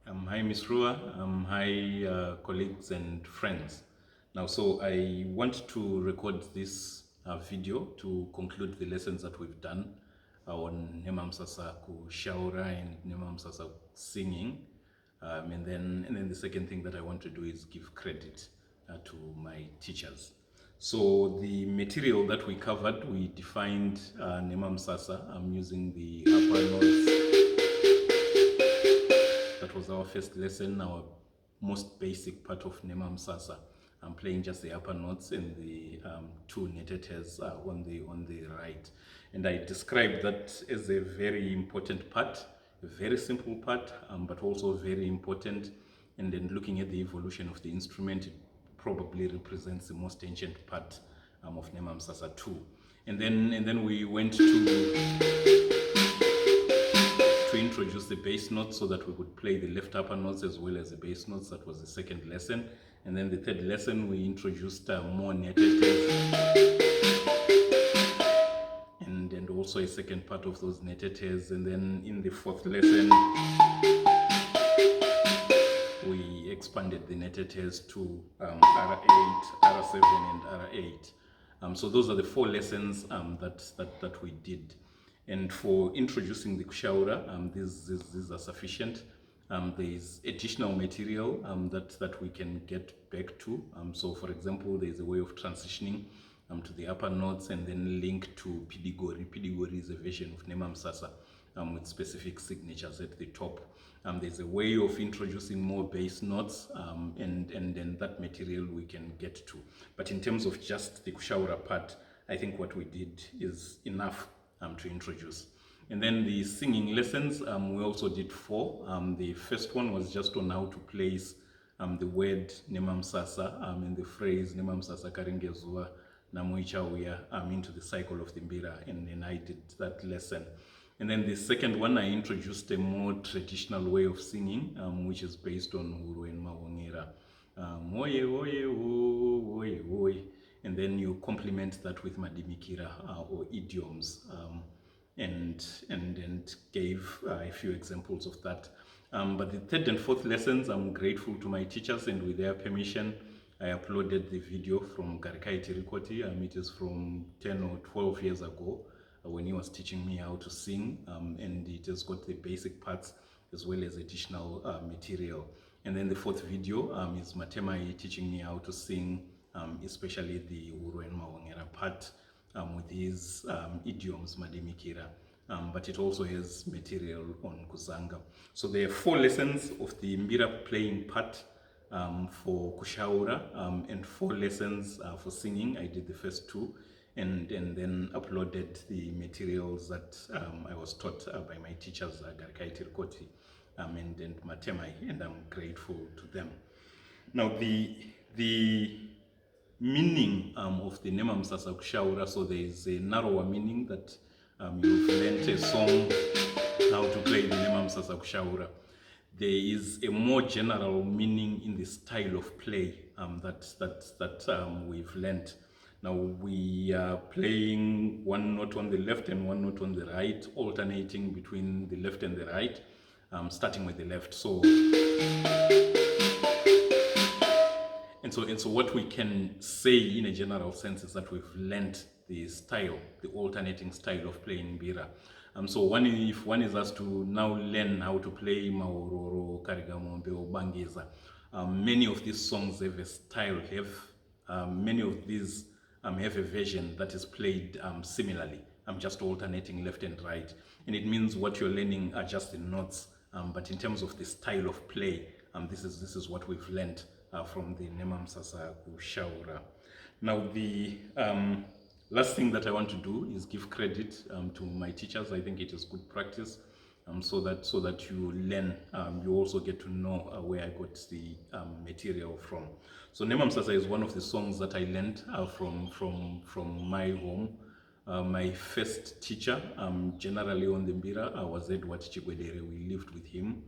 Hi, Miss Rua. Hi, colleagues and friends. Now, so I want to record this video to conclude the lessons that we've done on Nema Msasa kushaura and Nema Msasa singing. And then the second thing that I want to do is give credit to my teachers. So the material that we covered, we defined Nema Msasa. I'm using the upper notes. That was our first lesson, our most basic part of Nema Msasa. I'm playing just the upper notes and the two netted on the right. And I described that as a very important part, a very simple part, but also very important. And then looking at the evolution of the instrument, it probably represents the most ancient part of Nema Msasa too. And then we went to introduce the bass notes so that we could play the left upper notes as well as the bass notes. That was the second lesson. And then the third lesson, we introduced more netted and also a second part of those netted. And then in the fourth lesson, we expanded the netted to R8, R7, and R8. So those are the four lessons that we did. And for introducing the kushaura, these are sufficient. There is additional material that we can get back to. So for example, there is a way of transitioning to the upper notes and then link to Pidigori. Pidigori is a version of Nema Msasa with specific signatures at the top. There's a way of introducing more bass notes and then that material we can get to. But in terms of just the kushaura part, I think what we did is enough to introduce. And then the singing lessons, we also did 4. The first one was just on how to place the word Nema Msasa and the phrase Nema Msasa Karingezua Namuichawia into the cycle of the Mbira, and then I did that lesson. And then the second one, I introduced a more traditional way of singing, which is based on Huru and Mawongera. Oye, oye, oye, oye. And then you complement that with Madimikira or idioms, and gave a few examples of that. But the third and fourth lessons, I'm grateful to my teachers, and with their permission, I uploaded the video from Garikai Tirikoti. It is from 10 or 12 years ago when he was teaching me how to sing, and it has got the basic parts as well as additional material. And then the fourth video is Matemai teaching me how to sing, especially the Uru and Mawongera part with his idioms, Madimikira. But it also has material on Kuzanga. So there are 4 lessons of the Mbira playing part for kushaura and 4 lessons for singing. I did the first 2 and then uploaded the materials that I was taught by my teachers, Garikai Tirikoti and Matemai, and I'm grateful to them. Now the meaning of the Nema Msasa kushaura, so there is a narrower meaning that you've learned a song how to play the Nema Msasa kushaura. There is a more general meaning in the style of play that we've learned. Now we are playing one note on the left and one note on the right, alternating between the left and the right, starting with the left. So what we can say in a general sense is that we've learned the style, the alternating style of playing Mbira. So if one is asked to now learn how to play Maororo, Karigamombe, or Bangeza, many of these songs have a style, many of these have a version that is played similarly. I'm just alternating left and right. And it means what you're learning are just the notes, but in terms of the style of play, this is what we've learned from the Nema Msasa kushaura. Now the last thing that I want to do is give credit to my teachers. I think it is good practice, so that you learn, you also get to know where I got the material from. So Nema Msasa is one of the songs that I learned from my home. My first teacher, generally on the Mbira, was Edward Chigwedere. We lived with him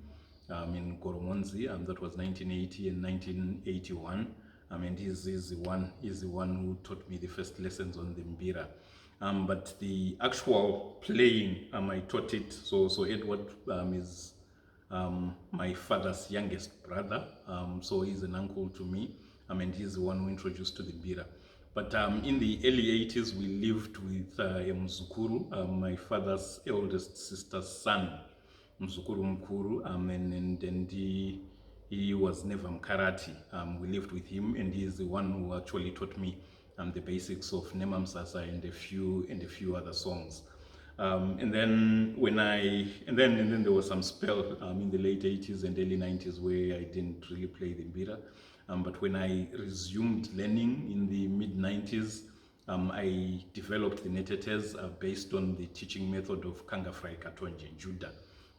in Koromonzi, that was 1980 and 1981. And he's the one who taught me the first lessons on the Mbira. But the actual playing, I taught it. So Edward is my father's youngest brother, so he's an uncle to me, and he's the one who introduced to the mbira. But in the early 80s, we lived with Mzukuru, my father's eldest sister's son, Mzukuru Mkuru, and he was never Mkarati. We lived with him, and he's the one who actually taught me the basics of Nema Msasa and a few other songs. And then there was some spell in the late 80s and early 90s where I didn't really play the mbira. But when I resumed learning in the mid 90s, I developed the netetes based on the teaching method of Kangafrai Katonje, Judah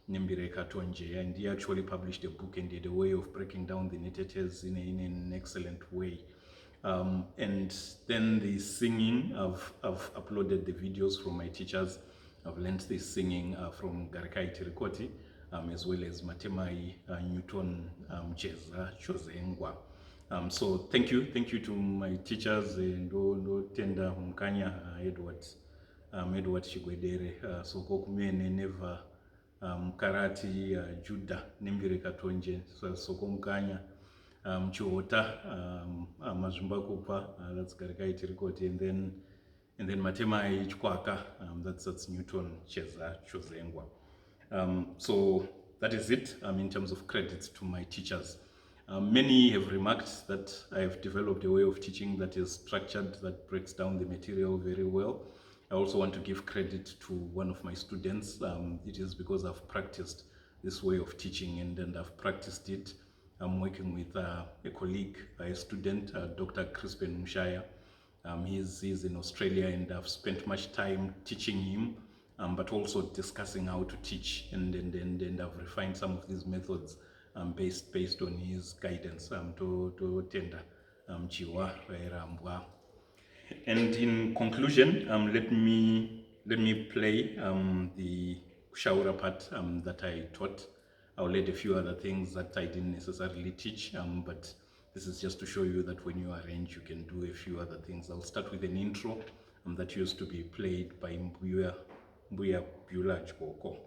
Nembire Katonje, and he actually published a book and did a way of breaking down the netetes in an excellent way. And then the singing, I've uploaded the videos from my teachers. I've learned this singing from Garikai Tirikoti, as well as Matemai Newton Jeza Chozengwa. So thank you to my teachers, and Tenda Mkanya Edward Chigwedere, so Kokumene Neva Karati Judah Nembire Katonje, so Komkanya Chuota Mazumba Kupa, that's Garikai Tirikoti, and then Matema Ichkwaka, that's Newton Cheza Chozengwa. So that is it in terms of credits to my teachers. Many have remarked that I have developed a way of teaching that is structured, that breaks down the material very well. I also want to give credit to one of my students. It is because I've practiced this way of teaching, and I've practiced it. I'm working with a colleague, a student, Dr. Crispin Mushaya. He's in Australia, and I've spent much time teaching him, but also discussing how to teach, and I've refined some of these methods based on his guidance to Tenda Chiwa Rambwa. And in conclusion, let me play the Kushaura part that I taught. I'll add a few other things that I didn't necessarily teach, but this is just to show you that when you arrange, you can do a few other things. I'll start with an intro that used to be played by Mbuya Bula Chiboko.